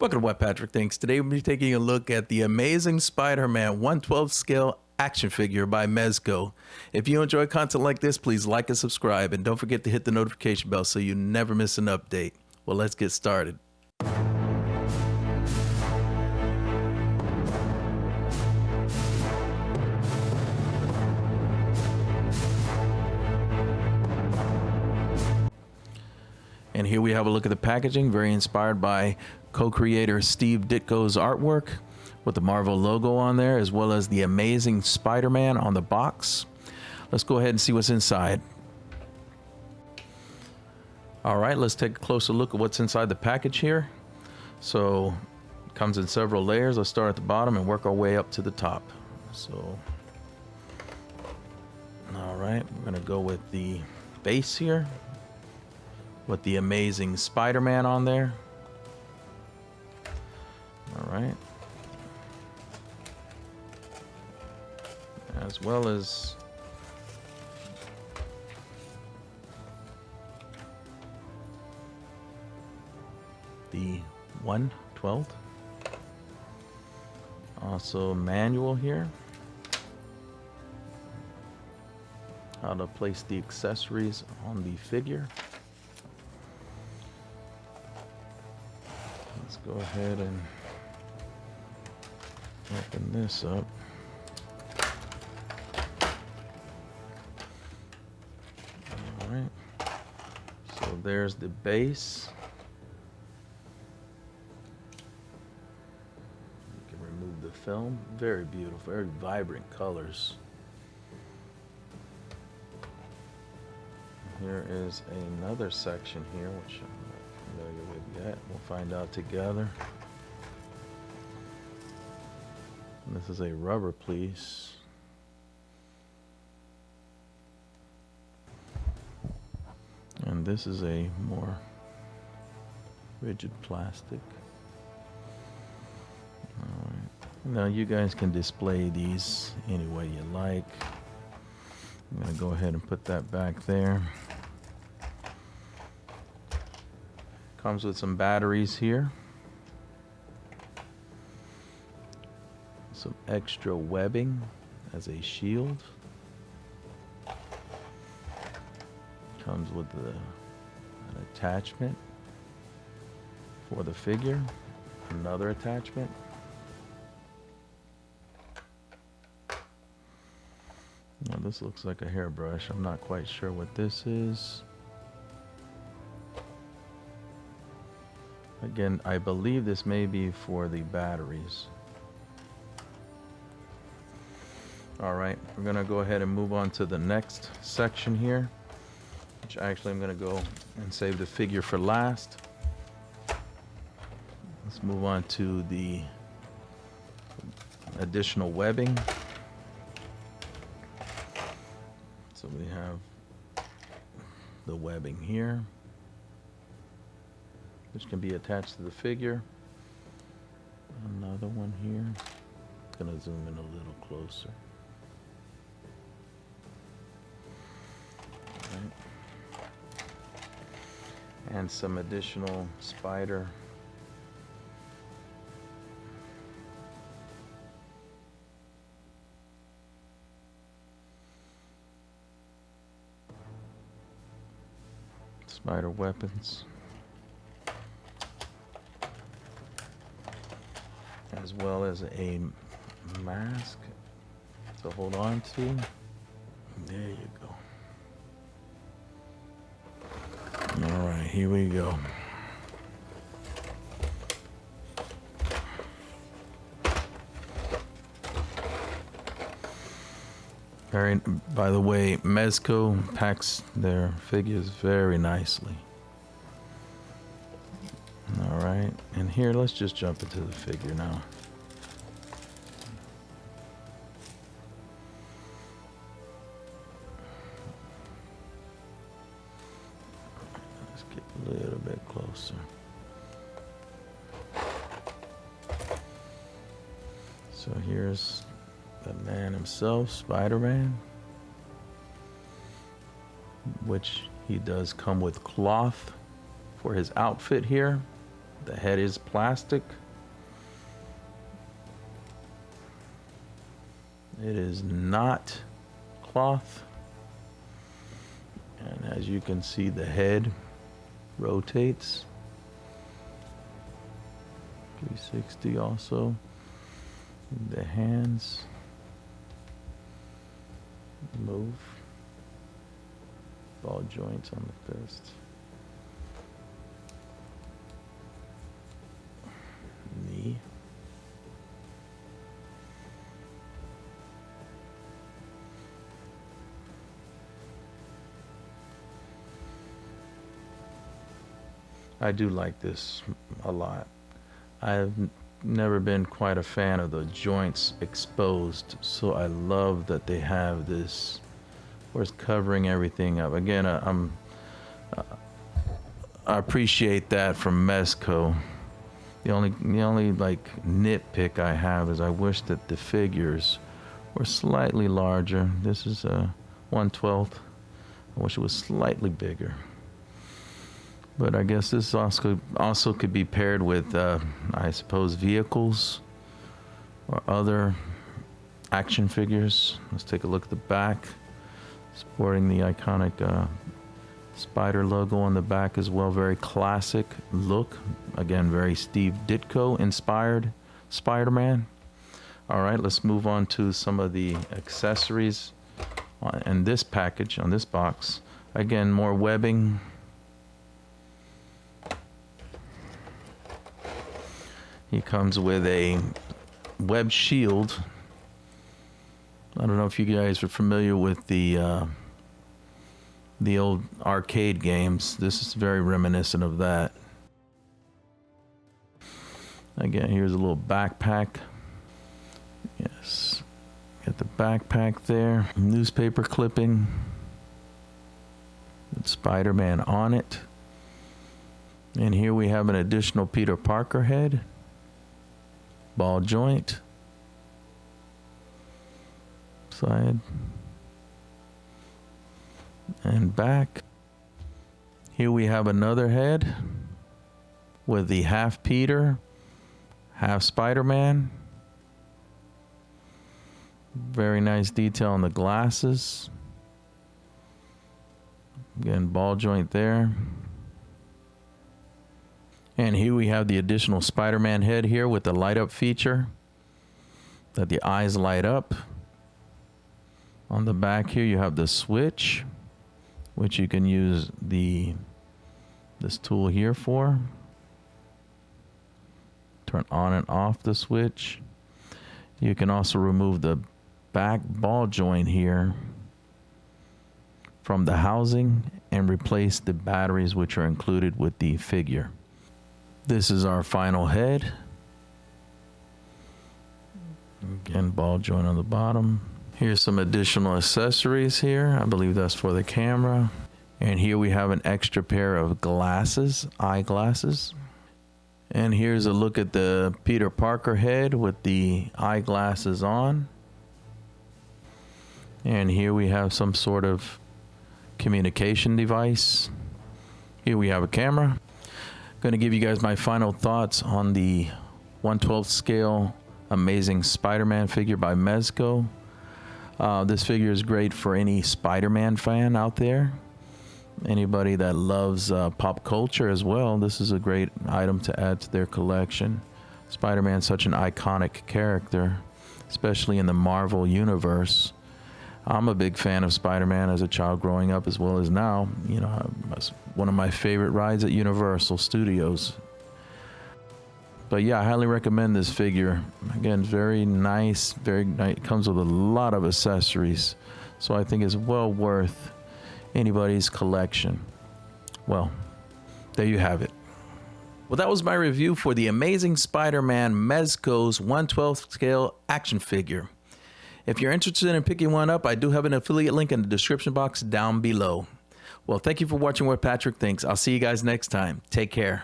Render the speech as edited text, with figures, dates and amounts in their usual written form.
Welcome to What Patrick Thinks. Today we'll be taking a look at the Amazing Spider-Man 1/12 scale action figure by Mezco. If you enjoy content like this, please like and subscribe, and don't forget to hit the notification bell so you never miss an update. Well, let's get started. And here we have a look at the packaging, very inspired by co-creator Steve Ditko's artwork with the Marvel logo on there, as well as the Amazing Spider-Man on the box. Let's go ahead and see what's inside. All right, let's take a closer look at what's inside the package here. So it comes in several layers. Let's start at the bottom and work our way up to the top. So, all right, we're gonna go with the base here, with the Amazing Spider-Man on there. All right. As well as the 1/12. Also manual here. How to place the accessories on the figure. Let's go ahead and open this up. All right. So there's the base. You can remove the film. Very beautiful, very vibrant colors. Here is another section here, which I'm not familiar with yet. We'll find out together. And this is a rubber piece. And this is a more rigid plastic. All right. Now you guys can display these any way you like. I'm going to go ahead and put that back there. Comes with some batteries here. Some extra webbing as a shield. Comes with an attachment for the figure. Another attachment. Now this looks like a hairbrush. I'm not quite sure what this is. Again, I believe this may be for the batteries. All right, we're gonna go ahead and move on to the next section here, which actually I'm gonna go and save the figure for last. Let's move on to the additional webbing. So we have the webbing here, which can be attached to the figure. Another one here. Gonna zoom in a little closer. Right. And some additional spider weapons, as well as a mask to hold on to. There you go. All right, here we go. By the way, Mezco packs their figures very nicely. All right, and here, let's just jump into the figure now. Let's get a little bit closer. So here's the man himself, Spider-Man, which he does come with cloth for his outfit here. The head is plastic. It is not cloth. And as you can see, the head rotates. 360 also. The hands move. Ball joints on the fist. Knee. I do like this a lot. I've never been quite a fan of the joints exposed, so I love that they have this where it's covering everything up. Again, I appreciate that from Mezco. The only like nitpick I have is I wish that the figures were slightly larger. This is a 1/12. I wish it was slightly bigger. But I guess this also could be paired with, I suppose, vehicles or other action figures. Let's take a look at the back. Sporting the iconic Spider logo on the back as well. Very classic look. Again, very Steve Ditko inspired Spider-Man. All right, let's move on to some of the accessories in this package, on this box. Again, more webbing. He comes with a web shield. I don't know if you guys are familiar with the old arcade games. This is very reminiscent of that. Again, here's a little backpack. Yes, get the backpack there. Newspaper clipping with Spider-Man on it. And here we have an additional Peter Parker head. Ball joint. Side. And back. Here we have another head with the half Peter, half Spider-Man. Very nice detail on the glasses. Again, ball joint there. And here we have the additional Spider-Man head here with the light up feature, that the eyes light up. On the back here you have the switch, which you can use this tool here for. Turn on and off the switch. You can also remove the back ball joint here from the housing and replace the batteries which are included with the figure. This is our final head. Again, ball joint on the bottom. Here's some additional accessories here. I believe that's for the camera. And here we have an extra pair of glasses, eyeglasses. And here's a look at the Peter Parker head with the eyeglasses on. And here we have some sort of communication device. Here we have a camera. Going to give you guys my final thoughts on the 1/12 scale Amazing Spider-Man figure by Mezco. This figure is great for any Spider-Man fan out there. Anybody that loves pop culture as well. This is a great item to add to their collection. Spider-Man's such an iconic character, especially in the Marvel universe. I'm a big fan of Spider-Man as a child growing up as well as now. You know, one of my favorite rides at Universal Studios. But yeah, I highly recommend this figure. Again, very nice, very nice. It comes with a lot of accessories, so I think it's well worth anybody's collection. Well, there you have it. Well, that was my review for the Amazing Spider-Man Mezco's 1/12 scale action figure. If you're interested in picking one up, I do have an affiliate link in the description box down below. Well, thank you for watching What Patrick Thinks. I'll see you guys next time. Take care.